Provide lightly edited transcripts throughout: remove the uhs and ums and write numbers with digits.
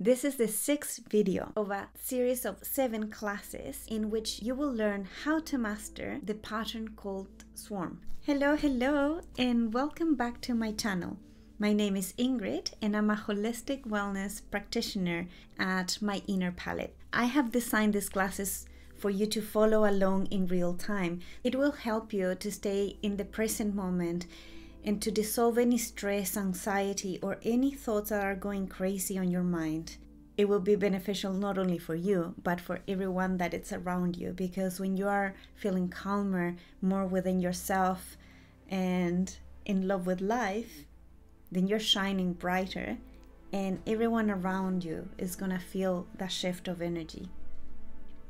This is the 6th video of a series of 7 classes in which you will learn how to master the pattern called swarm. Hello, and welcome back to my channel. My name is Ingrid and I'm a holistic wellness practitioner at My Inner Palette. I have designed these classes for you to follow along in real time. It will help you to stay in the present moment and to dissolve any stress, anxiety, or any thoughts that are going crazy on your mind. It will be beneficial not only for you, but for everyone that is around you, because when you are feeling calmer, more within yourself, and in love with life, then you're shining brighter, and everyone around you is gonna feel that shift of energy.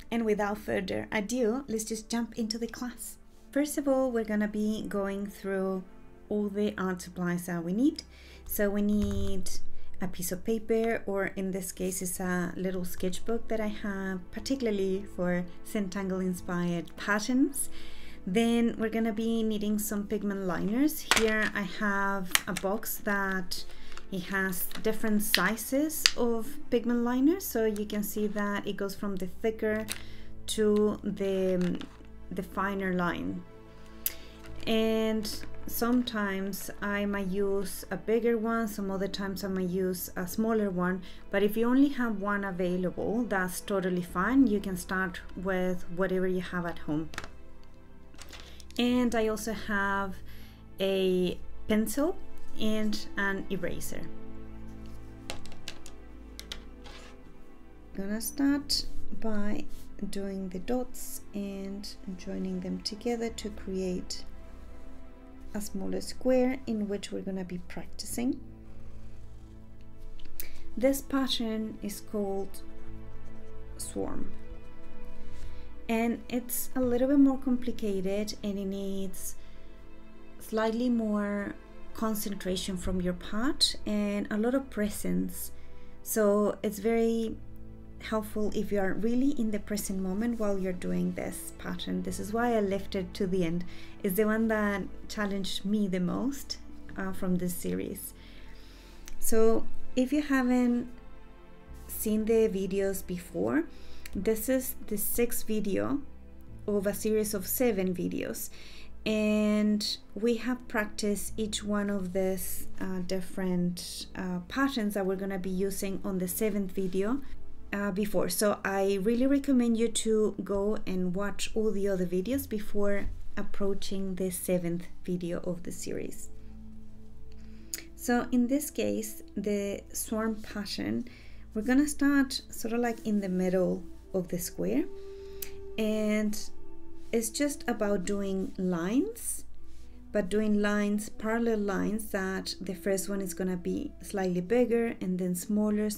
And without further ado, let's just jump into the class. First of all, we're gonna be going through all the art supplies that we need. So we need a piece of paper, or in this case it's a little sketchbook that I have particularly for Zentangle inspired patterns. Then we're gonna be needing some pigment liners. Here I have a box that it has different sizes of pigment liners, so you can see that it goes from the thicker to the finer line. And sometimes I might use a bigger one, some other times I might use a smaller one, but if you only have one available, that's totally fine. You can start with whatever you have at home. And I also have a pencil and an eraser. I'm gonna start by doing the dots and joining them together to create a smaller square in which we're going to be practicing. This pattern is called swarm, and it's a little bit more complicated, and it needs slightly more concentration from your part and a lot of presence. So it's very helpful if you are really in the present moment while you're doing this pattern. This is why I left it to the end. It's the one that challenged me the most from this series. So if you haven't seen the videos before, this is the 6th video of a series of 7 videos, and we have practiced each one of these different patterns that we're going to be using on the 7th video before. So I really recommend you to go and watch all the other videos before approaching the 7th video of the series. So in this case, the swarm pattern, we're gonna start sort of like in the middle of the square, and it's just about doing lines, but doing lines, parallel lines, that the first one is gonna be slightly bigger and then smaller,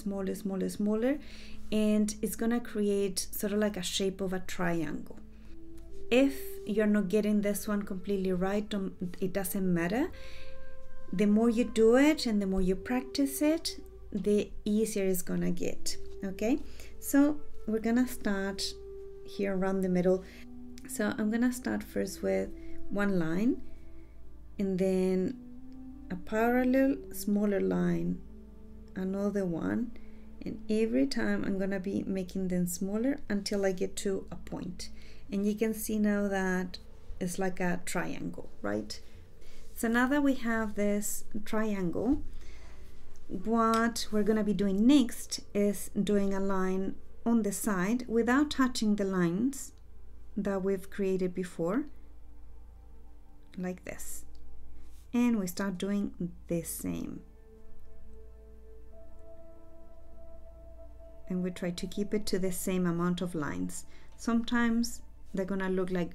and it's gonna create sort of like a shape of a triangle. If you're not getting this one completely right, it doesn't matter. The more you do it and the more you practice it, the easier it's gonna get. Okay, so we're gonna start here around the middle. So I'm gonna start first with one line, and then a parallel smaller line, another one, and every time I'm gonna be making them smaller until I get to a point. And you can see now that it's like a triangle, right? So now that we have this triangle, what we're gonna be doing next is doing a line on the side without touching the lines that we've created before, like this. And we start doing the same. And we try to keep it to the same amount of lines. Sometimes they're gonna look like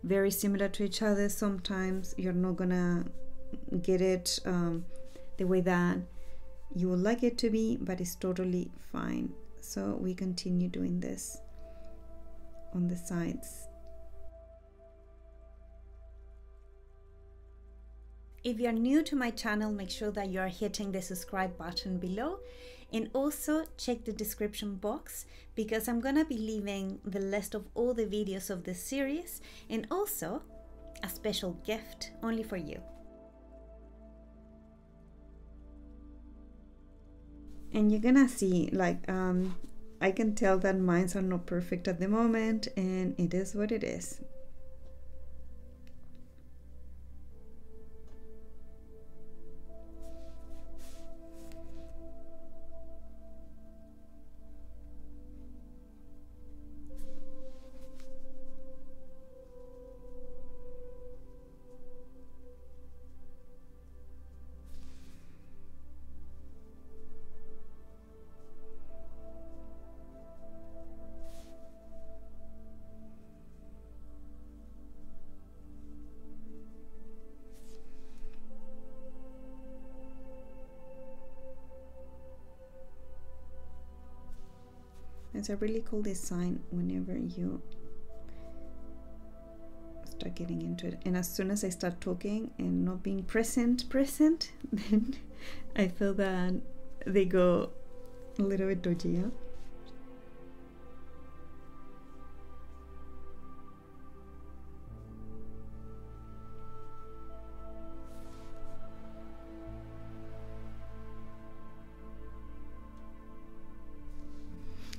very similar to each other. Sometimes you're not gonna get it the way that you would like it to be, but it's totally fine. So we continue doing this on the sides. If you're new to my channel, make sure that you are hitting the subscribe button below, and also check the description box, because I'm gonna be leaving the list of all the videos of this series, and also a special gift only for you. And you're gonna see, like, I can tell that mine are not perfect at the moment, and it is what it is. It's a really cool design whenever you start getting into it. And as soon as I start talking and not being present, then I feel that they go a little bit dodgy, yeah?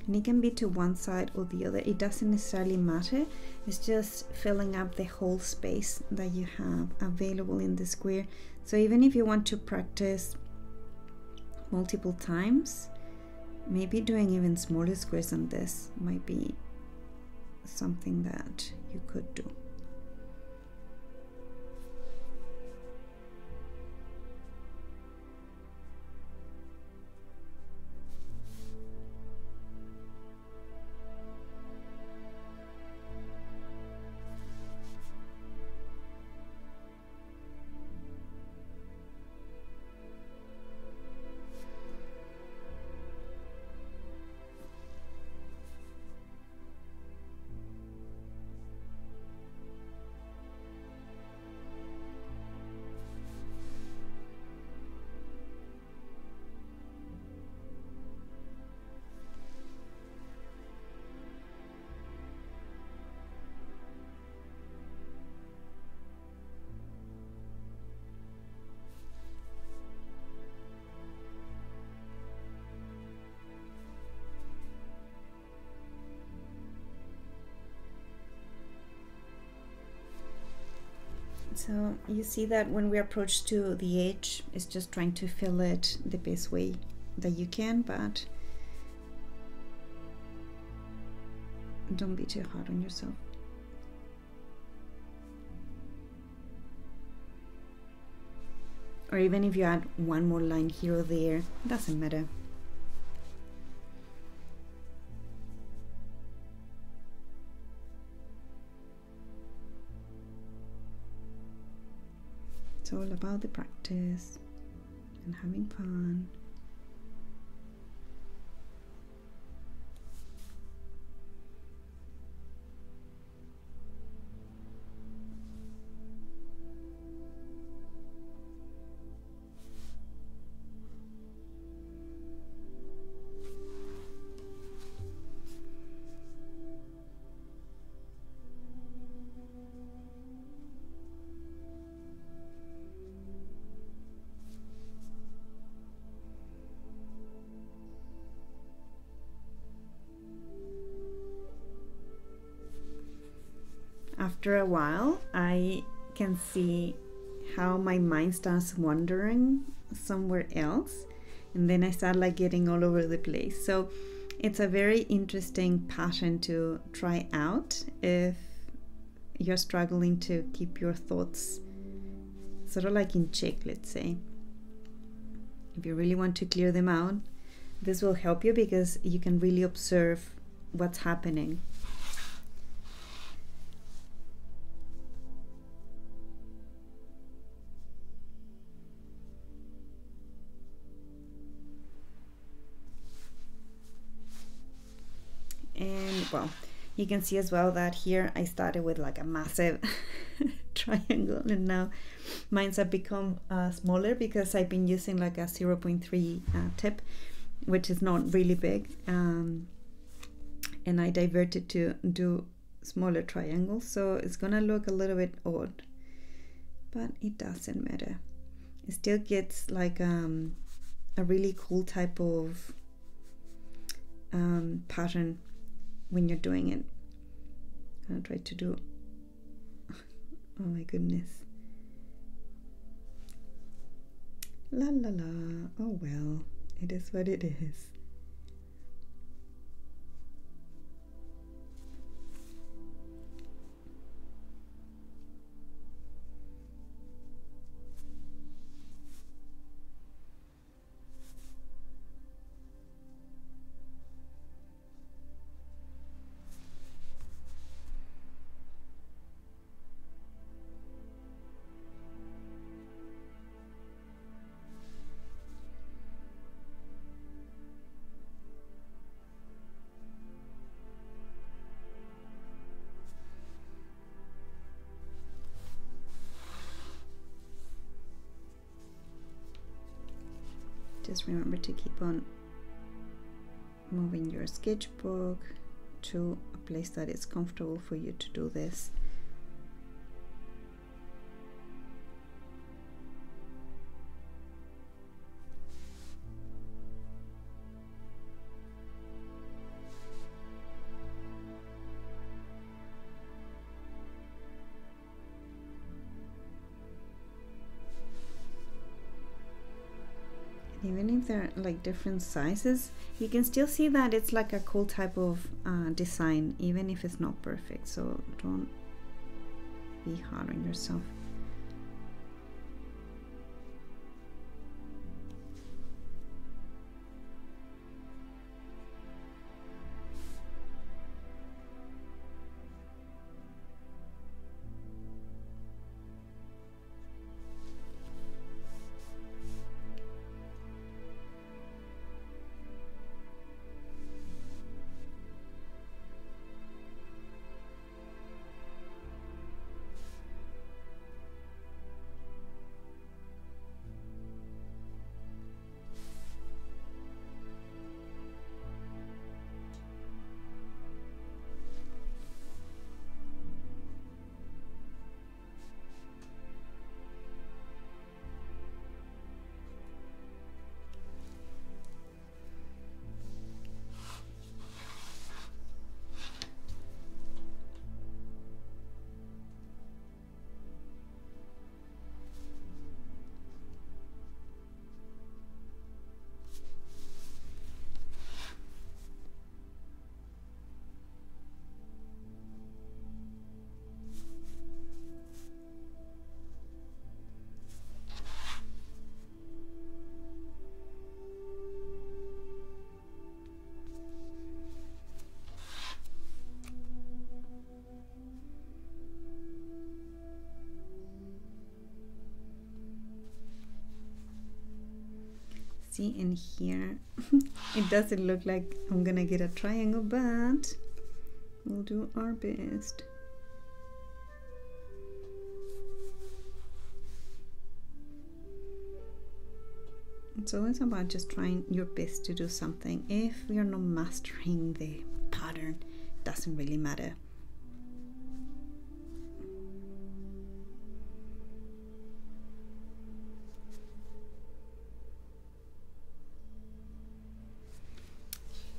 And it can be to one side or the other. It doesn't necessarily matter. It's just filling up the whole space that you have available in the square. So even if you want to practice multiple times, maybe doing even smaller squares than this might be something that you could do. So you see that when we approach to the edge, it's just trying to fill it the best way that you can, but don't be too hard on yourself. Or even if you add one more line here or there, doesn't matter. It's all about the practice and having fun. After a while, I can see how my mind starts wandering somewhere else, and then I start like getting all over the place. So it's a very interesting pattern to try out if you're struggling to keep your thoughts sort of like in check, let's say. If you really want to clear them out, this will help you because you can really observe what's happening. And well, you can see as well that here I started with like a massive triangle, and now mines have become smaller because I've been using like a 0.3 tip, which is not really big, and I diverted to do smaller triangles, so it's gonna look a little bit odd, but it doesn't matter. It still gets like a really cool type of pattern when you're doing it. I'll try to do, oh my goodness, la la la, oh well, it is what it is. Just remember to keep on moving your sketchbook to a place that is comfortable for you to do this. Even if they're like different sizes, you can still see that it's like a cool type of design, even if it's not perfect. So don't be hard on yourself. See, in here it doesn't look like I'm gonna get a triangle, but we'll do our best. It's always about just trying your best to do something. If you're not mastering the pattern, it doesn't really matter.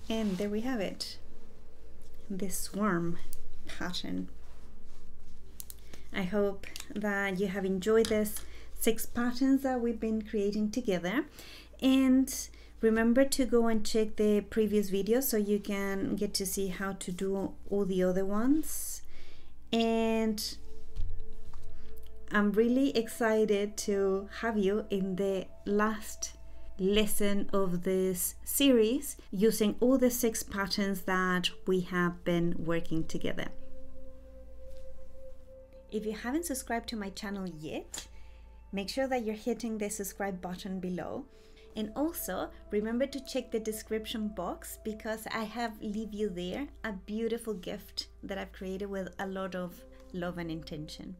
And there we have it, this swarm pattern. I hope that you have enjoyed this 6 patterns that we've been creating together, and remember to go and check the previous video so you can get to see how to do all the other ones. And I'm really excited to have you in the last lesson of this series using all the 6 patterns that we have been working together. If you haven't subscribed to my channel yet, make sure that you're hitting the subscribe button below, and also remember to check the description box because I have leave you there a beautiful gift that I've created with a lot of love and intention.